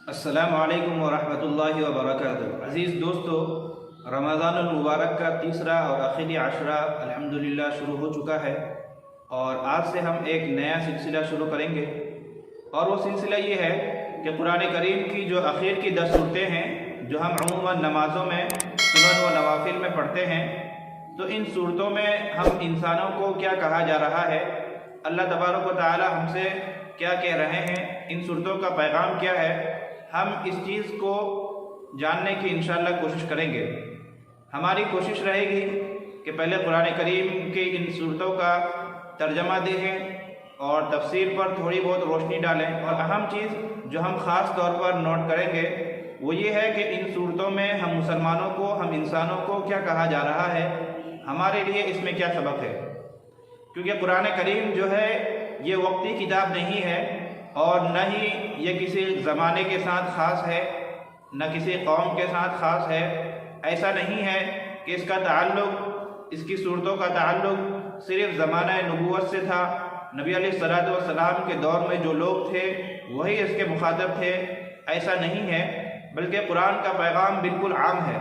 السلام علیکم ورحمۃ اللہ وبرکاتہ۔ عزیز دوستو، رمضان المبارک کا تیسرا اور آخری عشرہ الحمدللہ شروع ہو چکا ہے، اور آج سے ہم ایک نیا سلسلہ شروع کریں گے، اور وہ سلسلہ یہ ہے کہ قرآن کریم کی جو اخیر کی 10 صورتیں ہیں جو ہم عموماً نمازوں میں سنن و نوافل میں پڑھتے ہیں، تو ان صورتوں میں ہم انسانوں کو کیا کہا جا رہا ہے، اللہ تبارک و تعالی ہم سے کیا کہہ رہے ہیں، ان صورتوں کا پیغام کیا ہے، ہم اس چیز کو جاننے کی انشاءاللہ کوشش کریں گے۔ ہماری کوشش رہے گی کہ پہلے قرآن کریم کی ان صورتوں کا ترجمہ دیکھیں اور تفسیر پر تھوڑی بہت روشنی ڈالیں، اور اہم چیز جو ہم خاص طور پر نوٹ کریں گے وہ یہ ہے کہ ان صورتوں میں ہم مسلمانوں کو، ہم انسانوں کو کیا کہا جا رہا ہے، ہمارے لیے اس میں کیا سبق ہے۔ کیونکہ قرآن کریم جو ہے یہ وقتی کتاب نہیں ہے، اور نہ ہی یہ کسی زمانے کے ساتھ خاص ہے، نہ کسی قوم کے ساتھ خاص ہے۔ ایسا نہیں ہے کہ اس کا تعلق، اس کی صورتوں کا تعلق صرف زمانہ نبوت سے تھا، نبی علیہ الصلوۃ والسلام کے دور میں جو لوگ تھے وہی اس کے مخاطب تھے، ایسا نہیں ہے، بلکہ قرآن کا پیغام بالکل عام ہے،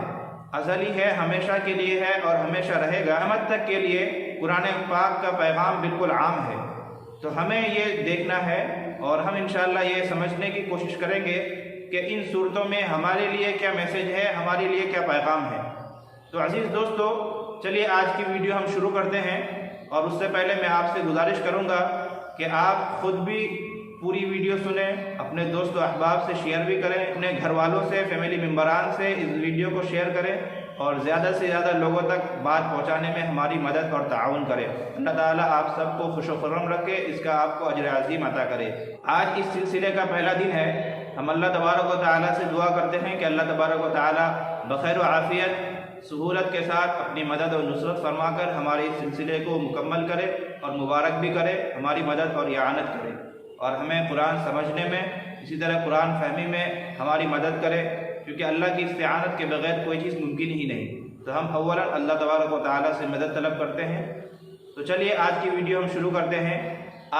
ازلی ہے، ہمیشہ کے لیے ہے اور ہمیشہ رہے گا، قیامت تک کے لیے قرآن پاک کا پیغام بالکل عام ہے۔ تو ہمیں یہ دیکھنا ہے اور ہم انشاءاللہ یہ سمجھنے کی کوشش کریں گے کہ ان صورتوں میں ہمارے لیے کیا میسج ہے، ہمارے لیے کیا پیغام ہے۔ تو عزیز دوستو، چلیے آج کی ویڈیو ہم شروع کرتے ہیں، اور اس سے پہلے میں آپ سے گزارش کروں گا کہ آپ خود بھی پوری ویڈیو سنیں، اپنے دوست و احباب سے شیئر بھی کریں، اپنے گھر والوں سے، فیملی ممبران سے اس ویڈیو کو شیئر کریں، اور زیادہ سے زیادہ لوگوں تک بات پہنچانے میں ہماری مدد اور تعاون کرے۔ اللہ تعالیٰ آپ سب کو خوش و خرم رکھے، اس کا آپ کو اجر عظیم عطا کرے۔ آج اس سلسلے کا پہلا دن ہے، ہم اللہ تبارک و تعالیٰ سے دعا کرتے ہیں کہ اللہ تبارک و تعالیٰ بخیر و عافیت، سہولت کے ساتھ اپنی مدد اور نصرت فرما کر ہمارے اس سلسلے کو مکمل کرے، اور مبارک بھی کرے، ہماری مدد اور اعانت کرے، اور ہمیں قرآن سمجھنے میں، اسی طرح قرآن فہمی میں ہماری مدد کرے، کیونکہ اللہ کی استعانت کے بغیر کوئی چیز ممکن ہی نہیں۔ تو ہم اولا اللہ تبارک و تعالیٰ سے مدد طلب کرتے ہیں۔ تو چلیے آج کی ویڈیو ہم شروع کرتے ہیں۔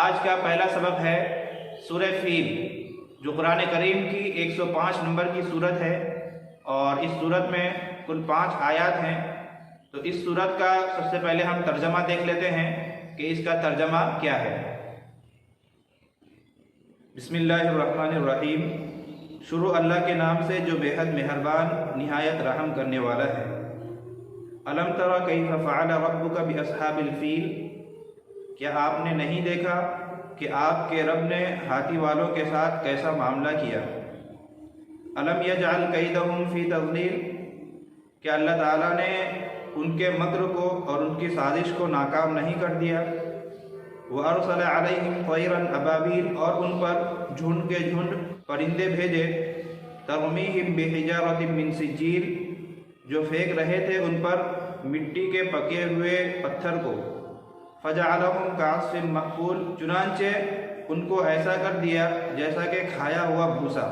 آج کا پہلا سبق ہے سورہ فیل، جو قرآن کریم کی 105 نمبر کی صورت ہے، اور اس صورت میں کل 5 آیات ہیں۔ تو اس صورت کا سب سے پہلے ہم ترجمہ دیکھ لیتے ہیں کہ اس کا ترجمہ کیا ہے۔ بسم اللہ الرحمن الرحیم، شروع اللہ کے نام سے جو بے حد مہربان، نہایت رحم کرنے والا ہے۔ الم تر کیف فعل ربک باصحاب الفیل، کیا آپ نے نہیں دیکھا کہ آپ کے رب نے ہاتھی والوں کے ساتھ کیسا معاملہ کیا۔ الم یجعل کیدہم فی تضلیل، کیا اللہ تعالیٰ نے ان کے مکر کو اور ان کی سازش کو ناکام نہیں کر دیا۔ وَأَرْسَلَ عَلَيْهِمْ طَيْرًا أَبَابِيلَ، اور ان پر جھنڈ کے جھنڈ پرندے بھیجے، تَرْمِيهِمْ بِحِجَارَةٍ مِّن سِجِّيلٍ، جو پھینک رہے تھے ان پر مٹی کے پکے ہوئے پتھر کو، فَجَعَلَهُمْ كَعَصْفٍ مَّأْكُولٍ، چنانچہ ان کو ایسا کر دیا جیسا کہ کھایا ہوا بھوسا۔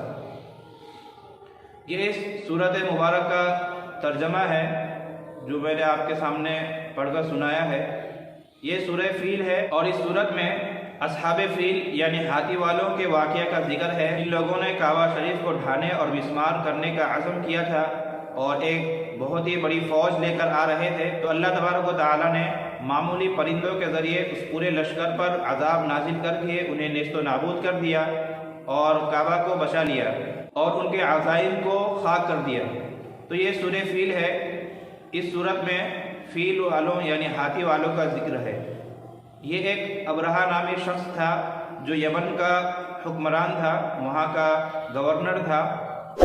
یہ اس سورت مبارک کا ترجمہ ہے جو میں نے آپ کے سامنے پڑھ کر سنایا ہے۔ یہ سورہ فیل ہے، اور اس سورت میں اصحاب فیل یعنی ہاتھی والوں کے واقعہ کا ذکر ہے۔ ان لوگوں نے کعبہ شریف کو ڈھانے اور مسمار کرنے کا عزم کیا تھا، اور ایک بہت ہی بڑی فوج لے کر آ رہے تھے، تو اللہ تبارک و تعالیٰ نے معمولی پرندوں کے ذریعے اس پورے لشکر پر عذاب نازل کر کے انہیں نیست و نابود کر دیا، اور کعبہ کو بچا لیا، اور ان کے عزائم کو خاک کر دیا۔ تو یہ سورہ فیل ہے۔ اس صورت میں فیل والوں یعنی ہاتھی والوں کا ذکر ہے۔ یہ ایک ابرہہ نامی شخص تھا جو یمن کا حکمران تھا، وہاں کا گورنر تھا،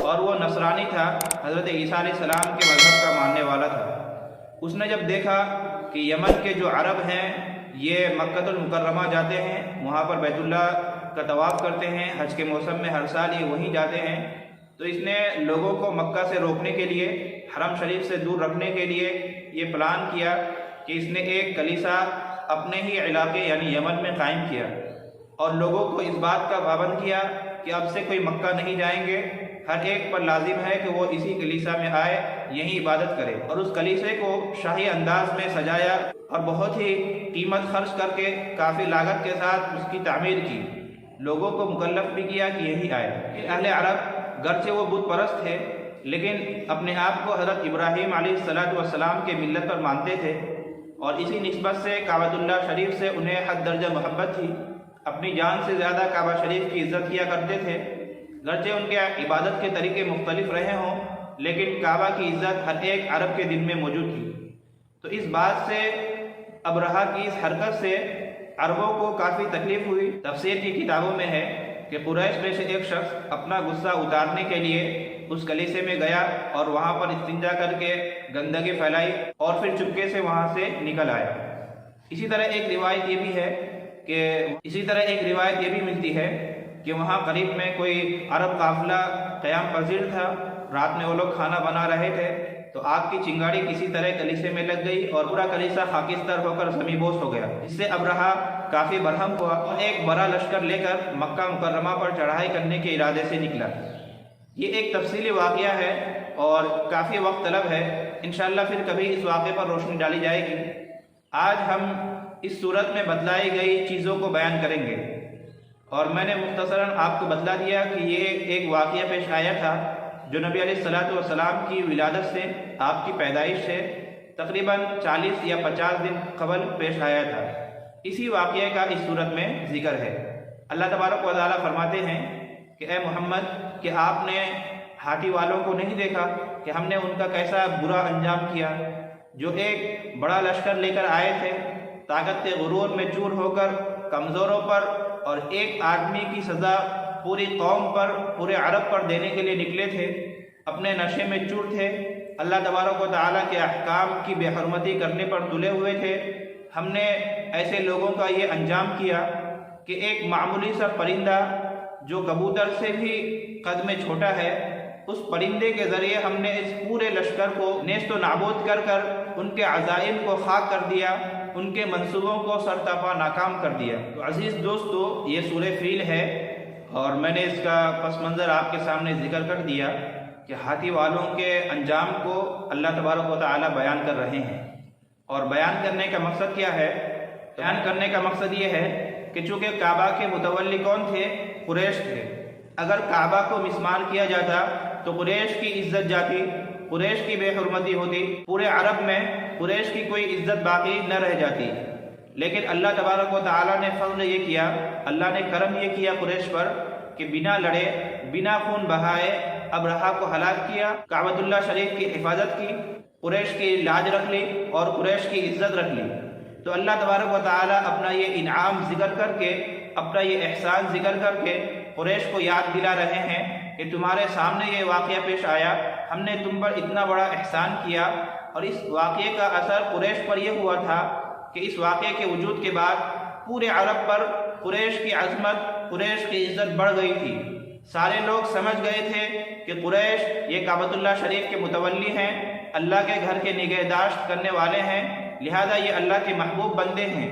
اور وہ نصرانی تھا، حضرت عیسیٰ علیہ السلام کے مذہب کا ماننے والا تھا۔ اس نے جب دیکھا کہ یمن کے جو عرب ہیں یہ مکہ المکرمہ جاتے ہیں، وہاں پر بیت اللہ کا طواف کرتے ہیں، حج کے موسم میں ہر سال یہ وہیں جاتے ہیں، تو اس نے لوگوں کو مکہ سے روکنے کے لیے، حرم شریف سے دور رکھنے کے لیے یہ پلان کیا کہ اس نے ایک کلیسا اپنے ہی علاقے یعنی یمن میں قائم کیا، اور لوگوں کو اس بات کا پابند کیا کہ اب سے کوئی مکہ نہیں جائیں گے، ہر ایک پر لازم ہے کہ وہ اسی کلیسا میں آئے، یہیں عبادت کرے، اور اس کلیسے کو شاہی انداز میں سجایا، اور بہت ہی قیمت خرچ کر کے کافی لاگت کے ساتھ اس کی تعمیر کی، لوگوں کو مکلف بھی کیا کہ یہیں آئے۔ اہل عرب گرچہ وہ بت پرست تھے لیکن اپنے آپ کو حضرت ابراہیم علیہ السلام کے ملت پر مانتے تھے، اور اسی نسبت سے کعبۃ اللہ شریف سے انہیں حد درجہ محبت تھی۔ اپنی جان سے زیادہ کعبہ شریف کی عزت کیا کرتے تھے، گرچہ ان کے عبادت کے طریقے مختلف رہے ہوں لیکن کعبہ کی عزت ہر ایک عرب کے دل میں موجود تھی۔ تو اس بات سے ابرہہ کی اس حرکت سے عربوں کو کافی تکلیف ہوئی۔ تفسیر کی کتابوں میں ہے کہ قریش میں سے ایک شخص اپنا غصہ اتارنے کے لیے اس کلیسے میں گیا اور وہاں پر استنجا کر کے گندگی پھیلائی اور پھر چپکے سے وہاں سے نکل آیا۔ اسی طرح ایک روایت یہ بھی ملتی ہے کہ وہاں قریب میں کوئی عرب قافلہ قیام پذیر تھا۔ رات میں وہ لوگ کھانا بنا رہے تھے تو آگ کی چنگاڑی کسی طرح کلیسے میں لگ گئی اور پورا کلیسہ خاکستر ہو کر زمین بوس ہو گیا، جس سے ابرہہ کافی برہم ہوا اور ایک بڑا لشکر لے کر مکہ مکرمہ پر چڑھائی کرنے کے ارادے سے نکلا۔ یہ ایک تفصیلی واقعہ ہے اور کافی وقت طلب ہے، انشاءاللہ پھر کبھی اس واقعے پر روشنی ڈالی جائے گی۔ آج ہم اس صورت میں بتلائی گئی چیزوں کو بیان کریں گے، اور میں نے مختصراً آپ کو بتلا دیا کہ یہ ایک واقعہ پیش آیا تھا جو نبی علیہ السلام کی ولادت سے، آپ کی پیدائش سے تقریباً 40 یا 50 دن قبل پیش آیا تھا۔ اسی واقعے کا اس صورت میں ذکر ہے۔ اللہ تبارک و تعالیٰ فرماتے ہیں کہ اے محمد، کہ آپ نے ہاتھی والوں کو نہیں دیکھا کہ ہم نے ان کا کیسا برا انجام کیا، جو ایک بڑا لشکر لے کر آئے تھے، طاقت کے غرور میں چور ہو کر کمزوروں پر اور ایک آدمی کی سزا پوری قوم پر، پورے عرب پر دینے کے لیے نکلے تھے، اپنے نشے میں چور تھے، اللہ تبارک و تعالیٰ کے احکام کی بے حرمتی کرنے پر تلے ہوئے تھے۔ ہم نے ایسے لوگوں کا یہ انجام کیا کہ ایک معمولی سا پرندہ جو کبوتر سے بھی قد میں چھوٹا ہے، اس پرندے کے ذریعے ہم نے اس پورے لشکر کو نیست و نابود کر کر ان کے عزائم کو خاک کر دیا، ان کے منصوبوں کو سرتاپا ناکام کر دیا۔ تو عزیز دوستو، یہ سورہ فیل ہے اور میں نے اس کا پس منظر آپ کے سامنے ذکر کر دیا کہ ہاتھی والوں کے انجام کو اللہ تبارک و تعالی بیان کر رہے ہیں۔ اور بیان کرنے کا مقصد کیا ہے؟ بیان کرنے کا مقصد یہ ہے کہ چونکہ کعبہ کے متولی کون تھے؟ قریش تھے۔ اگر کعبہ کو مسمار کیا جاتا تو قریش کی عزت جاتی، قریش کی بے حرمتی ہوتی، پورے عرب میں قریش کی کوئی عزت باقی نہ رہ جاتی۔ لیکن اللہ تبارک و تعالیٰ نے فضل یہ کیا، اللہ نے کرم یہ کیا قریش پر کہ بنا لڑے، بنا خون بہائے ابرہہ کو ہلاک کیا، کعبۃ اللہ شریف کی حفاظت کی، قریش کی لاج رکھ لی اور قریش کی عزت رکھ لی۔ تو اللہ تبارک و تعالیٰ اپنا یہ انعام ذکر کر کے، اپنا یہ احسان ذکر کر کے قریش کو یاد دلا رہے ہیں کہ تمہارے سامنے یہ واقعہ پیش آیا، ہم نے تم پر اتنا بڑا احسان کیا۔ اور اس واقعے کا اثر قریش پر یہ ہوا تھا کہ اس واقعے کے وجود کے بعد پورے عرب پر قریش کی عظمت، قریش کی عزت بڑھ گئی تھی۔ سارے لوگ سمجھ گئے تھے کہ قریش یہ کعبۃ اللہ شریف کے متولی ہیں، اللہ کے گھر کے نگہداشت کرنے والے ہیں، لہذا یہ اللہ کے محبوب بندے ہیں۔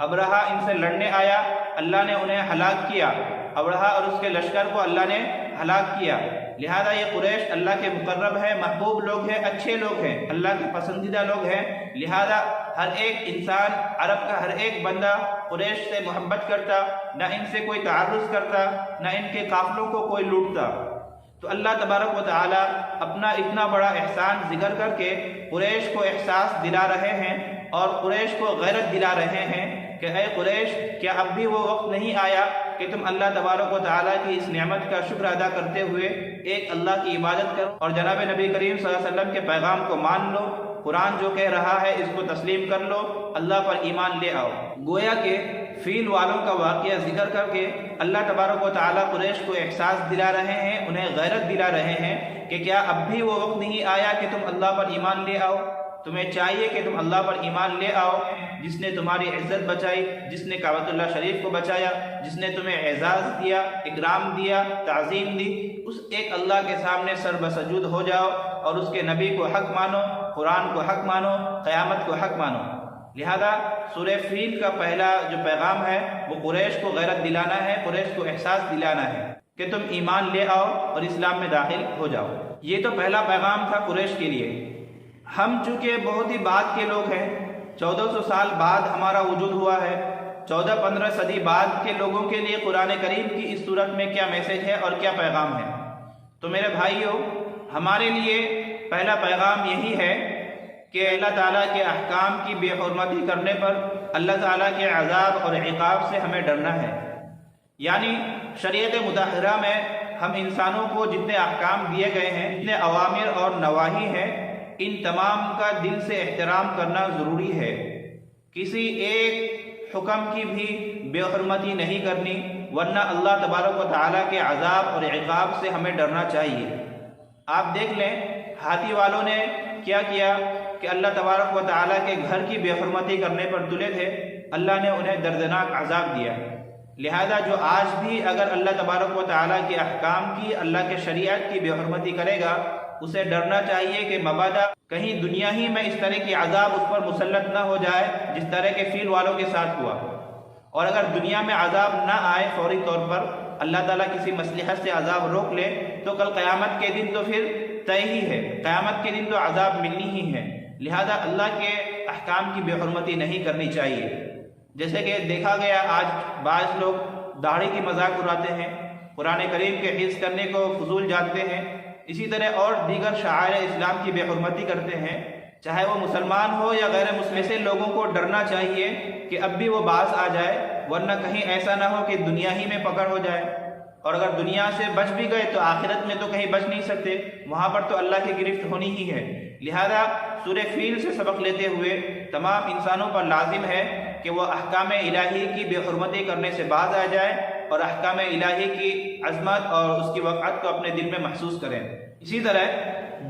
ابرہہ ان سے لڑنے آیا، اللہ نے انہیں ہلاک کیا، ابرہہ اور اس کے لشکر کو اللہ نے ہلاک کیا، لہذا یہ قریش اللہ کے مقرب ہے، محبوب لوگ ہیں، اچھے لوگ ہیں، اللہ کے پسندیدہ لوگ ہیں۔ لہذا ہر ایک انسان، عرب کا ہر ایک بندہ قریش سے محبت کرتا، نہ ان سے کوئی تعرض کرتا، نہ ان کے قافلوں کو کوئی لوٹتا۔ تو اللہ تبارک و تعالی اپنا اتنا بڑا احسان ذکر کر کے قریش کو احساس دلا رہے ہیں اور قریش کو غیرت دلا رہے ہیں کہ اے قریش، کیا اب بھی وہ وقت نہیں آیا کہ تم اللہ تبارک و تعالیٰ کی اس نعمت کا شکر ادا کرتے ہوئے ایک اللہ کی عبادت کرو اور جناب نبی کریم صلی اللہ علیہ وسلم کے پیغام کو مان لو، قرآن جو کہہ رہا ہے اس کو تسلیم کر لو، اللہ پر ایمان لے آؤ۔ گویا کہ فیل والوں کا واقعہ ذکر کر کے اللہ تبارک و تعالیٰ قریش کو احساس دلا رہے ہیں، انہیں غیرت دلا رہے ہیں کہ کیا اب بھی وہ وقت نہیں آیا کہ تم اللہ پر ایمان لے آؤ؟ تمہیں چاہیے کہ تم اللہ پر ایمان لے آؤ، جس نے تمہاری عزت بچائی، جس نے کعبۃ اللہ شریف کو بچایا، جس نے تمہیں اعزاز دیا، اکرام دیا، تعظیم دی، اس ایک اللہ کے سامنے سر بسجود ہو جاؤ اور اس کے نبی کو حق مانو، قرآن کو حق مانو، قیامت کو حق مانو۔ لہذا سورہ فیل کا پہلا جو پیغام ہے وہ قریش کو غیرت دلانا ہے، قریش کو احساس دلانا ہے کہ تم ایمان لے آؤ اور اسلام میں داخل ہو جاؤ۔ یہ تو پہلا پیغام تھا قریش کے لیے۔ ہم چونکہ بہت ہی بعد کے لوگ ہیں، 1400 سال بعد ہمارا وجود ہوا ہے، 14-15 صدی بعد کے لوگوں کے لیے قرآن کریم کی اس صورت میں کیا میسج ہے اور کیا پیغام ہے؟ تو میرے بھائیوں، ہمارے لیے پہلا پیغام یہی ہے کہ اللہ تعالیٰ کے احکام کی بے حرمتی کرنے پر اللہ تعالیٰ کے عذاب اور عقاب سے ہمیں ڈرنا ہے۔ یعنی شریعت مطہرہ میں ہم انسانوں کو جتنے احکام دیے گئے ہیں، جتنے اوامر اور نواہی ہیں، ان تمام کا دل سے احترام کرنا ضروری ہے۔ کسی ایک حکم کی بھی بے حرمتی نہیں کرنی، ورنہ اللہ تبارک و تعالیٰ کے عذاب اور عقاب سے ہمیں ڈرنا چاہیے۔ آپ دیکھ لیں، ہاتھی والوں نے کیا کیا کہ اللہ تبارک و تعالیٰ کے گھر کی بے حرمتی کرنے پر تلے تھے، اللہ نے انہیں دردناک عذاب دیا۔ لہذا جو آج بھی اگر اللہ تبارک و تعالیٰ کے احکام کی، اللہ کے شریعت کی بے حرمتی کرے گا، اسے ڈرنا چاہیے کہ مبادا کہیں دنیا ہی میں اس طرح کی عذاب اس پر مسلط نہ ہو جائے جس طرح کے فیل والوں کے ساتھ ہوا۔ اور اگر دنیا میں عذاب نہ آئے فوری طور پر، اللہ تعالیٰ کسی مصلحت سے عذاب روک لے، تو کل قیامت کے دن تو پھر طے ہی ہے، قیامت کے دن تو عذاب ملنی ہی ہے۔ لہذا اللہ کے احکام کی بے حرمتی نہیں کرنی چاہیے۔ جیسے کہ دیکھا گیا، آج بعض لوگ داڑھی کی مذاق اڑاتے ہیں، قرآن کریم کے حفظ کرنے کو فضول جانتے ہیں، اسی طرح اور دیگر شعائر اسلام کی بے حرمتی کرتے ہیں۔ چاہے وہ مسلمان ہو یا غیر مسلم، سے لوگوں کو ڈرنا چاہیے کہ اب بھی وہ باز آ جائے، ورنہ کہیں ایسا نہ ہو کہ دنیا ہی میں پکڑ ہو جائے۔ اور اگر دنیا سے بچ بھی گئے تو آخرت میں تو کہیں بچ نہیں سکتے، وہاں پر تو اللہ کی گرفت ہونی ہی ہے۔ لہذا سورہ فیل سے سبق لیتے ہوئے تمام انسانوں پر لازم ہے کہ وہ احکام الہی کی بے حرمتی کرنے سے باز آ جائے اور احکام الہی کی عظمت اور اس کی وقعت کو اپنے دل میں محسوس کریں۔ اسی طرح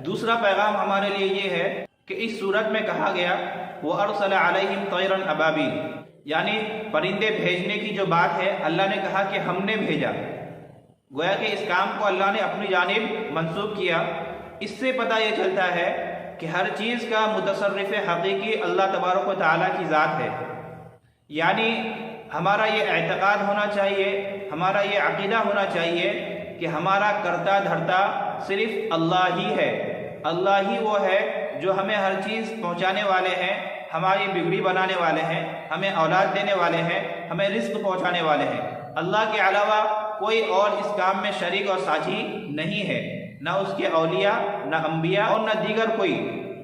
دوسرا پیغام ہمارے لیے یہ ہے کہ اس صورت میں کہا گیا وَأَرْسَلَ عَلَيْهِمْ طَيْرًا أَبَابِيلَ، یعنی پرندے بھیجنے کی جو بات ہے، اللہ نے کہا کہ ہم نے بھیجا، گویا کہ اس کام کو اللہ نے اپنی جانب منسوب کیا۔ اس سے پتہ یہ چلتا ہے کہ ہر چیز کا متصرف حقیقی اللہ تبارک و تعالیٰ کی ذات ہے۔ یعنی ہمارا یہ اعتقاد ہونا چاہیے، ہمارا یہ عقیدہ ہونا چاہیے کہ ہمارا کرتا دھرتا صرف اللہ ہی ہے۔ اللہ ہی وہ ہے جو ہمیں ہر چیز پہنچانے والے ہیں، ہماری بگڑی بنانے والے ہیں، ہمیں اولاد دینے والے ہیں، ہمیں رزق پہنچانے والے ہیں۔ اللہ کے علاوہ کوئی اور اس کام میں شریک اور ساجھی نہیں ہے، نہ اس کے اولیاء، نہ انبیاء اور نہ دیگر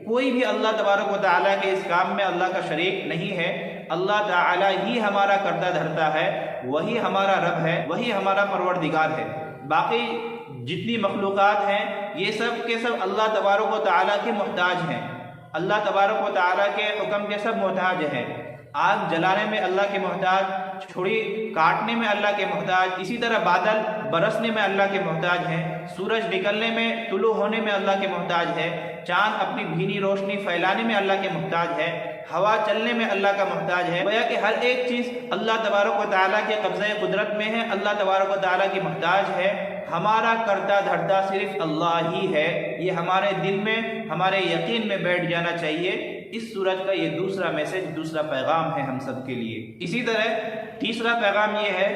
کوئی بھی اللہ تبارک و تعالیٰ کے اس کام میں اللہ کا شریک نہیں ہے۔ اللہ تعالیٰ ہی ہمارا کرتا دھرتا ہے، وہی ہمارا رب ہے، وہی ہمارا پروردگار ہے۔ باقی جتنی مخلوقات ہیں یہ سب کے سب اللہ تبارک و تعالیٰ کے محتاج ہیں، اللہ تبارک و تعالیٰ کے حکم کے سب محتاج ہیں۔ آگ جلانے میں اللہ کے محتاج، چھڑی کاٹنے میں اللہ کے محتاج، اسی طرح بادل برسنے میں اللہ کے محتاج ہیں، سورج نکلنے میں، طلوع ہونے میں اللہ کے محتاج ہے، چاند اپنی بھینی روشنی پھیلانے میں اللہ کے محتاج ہے، ہوا چلنے میں اللہ کا محتاج ہے۔ گویا کہ ہر ایک چیز اللہ تبارک و تعالیٰ کے قبضۂ قدرت میں ہے، اللہ تبارک و تعالیٰ کی محتاج ہے۔ ہمارا کرتا دھرتا صرف اللہ ہی ہے، یہ ہمارے دل میں، ہمارے یقین میں بیٹھ جانا چاہیے۔ اس سورت کا یہ دوسرا میسج، دوسرا پیغام ہے ہم سب کے لیے۔ اسی طرح تیسرا پیغام یہ ہے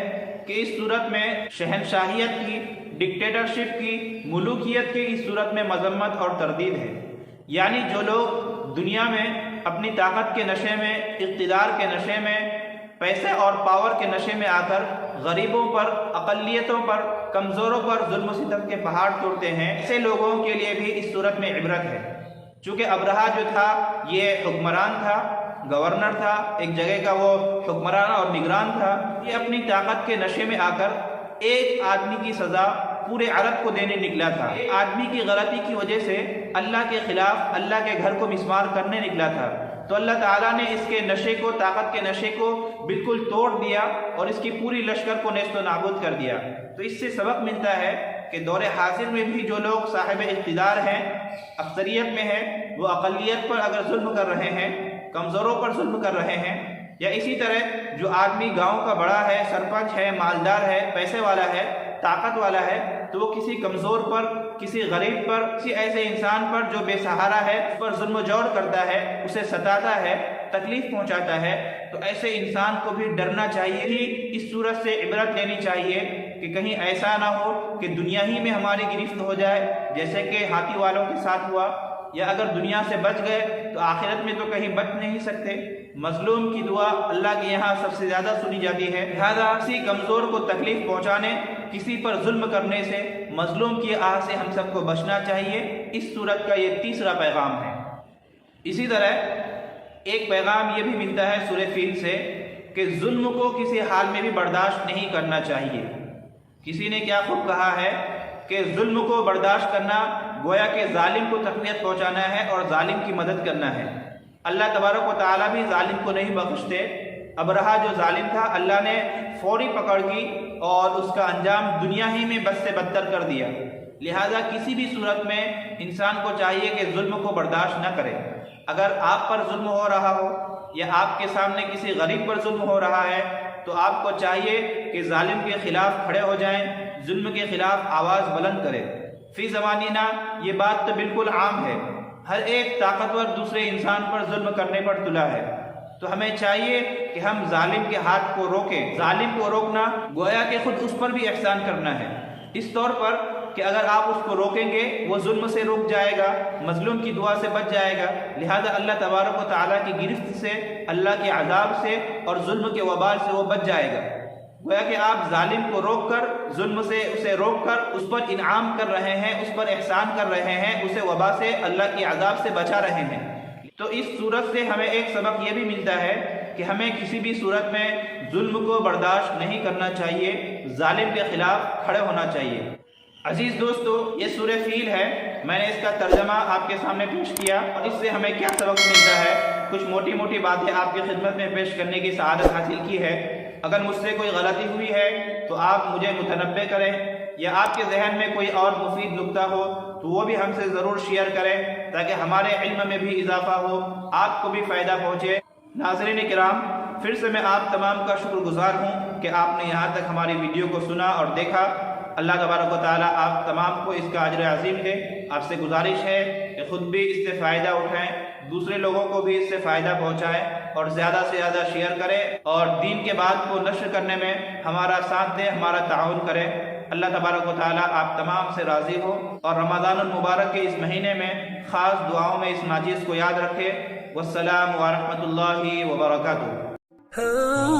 کہ اس صورت میں شہنشاہیت کی، ڈکٹیٹرشپ کی، ملوکیت کی اس صورت میں مذمت اور تردید ہے۔ یعنی جو لوگ دنیا میں اپنی طاقت کے نشے میں، اقتدار کے نشے میں، پیسے اور پاور کے نشے میں آ کر غریبوں پر، اقلیتوں پر، کمزوروں پر ظلم و ستم کے پہاڑ توڑتے ہیں، ایسے لوگوں کے لیے بھی اس صورت میں عبرت ہے۔ چونکہ ابرہہ جو تھا یہ حکمران تھا، گورنر تھا، ایک جگہ کا وہ حکمران اور نگران تھا، یہ اپنی طاقت کے نشے میں آ کر ایک آدمی کی سزا پورے عرب کو دینے نکلا تھا۔ ایک آدمی کی غلطی کی وجہ سے اللہ کے خلاف، اللہ کے گھر کو مسمار کرنے نکلا تھا، تو اللہ تعالیٰ نے اس کے نشے کو، طاقت کے نشے کو بالکل توڑ دیا اور اس کی پوری لشکر کو نیست و نابود کر دیا۔ تو اس سے سبق ملتا ہے کہ دور حاضر میں بھی جو لوگ صاحب اقتدار ہیں، اکثریت میں ہیں، وہ اقلیت پر اگر ظلم کر رہے ہیں، کمزوروں پر ظلم کر رہے ہیں، یا اسی طرح جو آدمی گاؤں کا بڑا ہے، سرپنچ ہے، مالدار ہے، پیسے والا ہے، طاقت والا ہے، تو وہ کسی کمزور پر، کسی غریب پر، کسی ایسے انسان پر جو بے سہارا ہے، اس پر ظلم و جور کرتا ہے، اسے ستاتا ہے، تکلیف پہنچاتا ہے، تو ایسے انسان کو بھی ڈرنا چاہیے ہی، اس صورت سے عبرت لینی چاہیے کہ کہیں ایسا نہ ہو کہ دنیا ہی میں ہماری گرفت ہو جائے، جیسے کہ ہاتھی والوں کے ساتھ ہوا، یا اگر دنیا سے بچ گئے تو آخرت میں تو کہیں بچ نہیں سکتے۔ مظلوم کی دعا اللہ کے یہاں سب سے زیادہ سنی جاتی ہے، لہذا کسی کمزور کو تکلیف پہنچانے کسی پر ظلم کرنے سے، مظلوم کی آہ سے ہم سب کو بچنا چاہیے۔ اس سورت کا یہ تیسرا پیغام ہے۔ اسی طرح ایک پیغام یہ بھی ملتا ہے سورہ فیل سے کہ ظلم کو کسی حال میں بھی برداشت نہیں کرنا چاہیے۔ کسی نے کیا خوب کہا ہے کہ ظلم کو برداشت کرنا گویا کہ ظالم کو تکلیف پہنچانا ہے اور ظالم کی مدد کرنا ہے۔ اللہ تبارک و تعالیٰ بھی ظالم کو نہیں بخشتے۔ ابرہہ جو ظالم تھا، اللہ نے فوری پکڑ کی اور اس کا انجام دنیا ہی میں بد سے بدتر کر دیا۔ لہذا کسی بھی صورت میں انسان کو چاہیے کہ ظلم کو برداشت نہ کرے۔ اگر آپ پر ظلم ہو رہا ہو یا آپ کے سامنے کسی غریب پر ظلم ہو رہا ہے تو آپ کو چاہیے کہ ظالم کے خلاف کھڑے ہو جائیں، ظلم کے خلاف آواز بلند کریں۔ فی زماننا یہ بات تو بالکل عام ہے، ہر ایک طاقتور دوسرے انسان پر ظلم کرنے پر تلا ہے۔ تو ہمیں چاہیے کہ ہم ظالم کے ہاتھ کو روکیں۔ ظالم کو روکنا گویا کہ خود اس پر بھی احسان کرنا ہے، اس طور پر کہ اگر آپ اس کو روکیں گے وہ ظلم سے رک جائے گا، مظلوم کی دعا سے بچ جائے گا۔ لہذا اللہ تبارک و تعالیٰ کی گرفت سے، اللہ کے عذاب سے اور ظلم کے وبال سے وہ بچ جائے گا۔ گویا کہ آپ ظالم کو روک کر، ظلم سے اسے روک کر اس پر انعام کر رہے ہیں، اس پر احسان کر رہے ہیں، اسے وبا سے، اللہ کے عذاب سے بچا رہے ہیں۔ تو اس صورت سے ہمیں ایک سبق یہ بھی ملتا ہے کہ ہمیں کسی بھی صورت میں ظلم کو برداشت نہیں کرنا چاہیے، ظالم کے خلاف کھڑے ہونا چاہیے۔ عزیز دوستو، یہ سورہ فیل ہے، میں نے اس کا ترجمہ آپ کے سامنے پیش کیا اور اس سے ہمیں کیا سبق ملتا ہے، کچھ موٹی موٹی باتیں آپ کی خدمت میں پیش کرنے کی سعادت حاصل کی ہے۔ اگر مجھ سے کوئی غلطی ہوئی ہے تو آپ مجھے متنبہ کریں، یا آپ کے ذہن میں کوئی اور مفید نکتہ ہو تو وہ بھی ہم سے ضرور شیئر کریں تاکہ ہمارے علم میں بھی اضافہ ہو، آپ کو بھی فائدہ پہنچے۔ ناظرین کرام، پھر سے میں آپ تمام کا شکر گزار ہوں کہ آپ نے یہاں تک ہماری ویڈیو کو سنا اور دیکھا۔ اللہ تبارک و تعالیٰ آپ تمام کو اس کا اجر عظیم دے۔ آپ سے گزارش ہے کہ خود بھی اس سے فائدہ اٹھائیں، دوسرے لوگوں کو بھی اس سے فائدہ پہنچائیں اور زیادہ سے زیادہ شیئر کریں اور دین کے بات کو نشر کرنے میں ہمارا ساتھ دیں، ہمارا تعاون کریں۔ اللہ تبارک و تعالیٰ آپ تمام سے راضی ہو اور رمضان المبارک کے اس مہینے میں خاص دعاؤں میں اس ناجیز کو یاد رکھے۔ والسلام ورحمۃ اللہ وبرکاتہ۔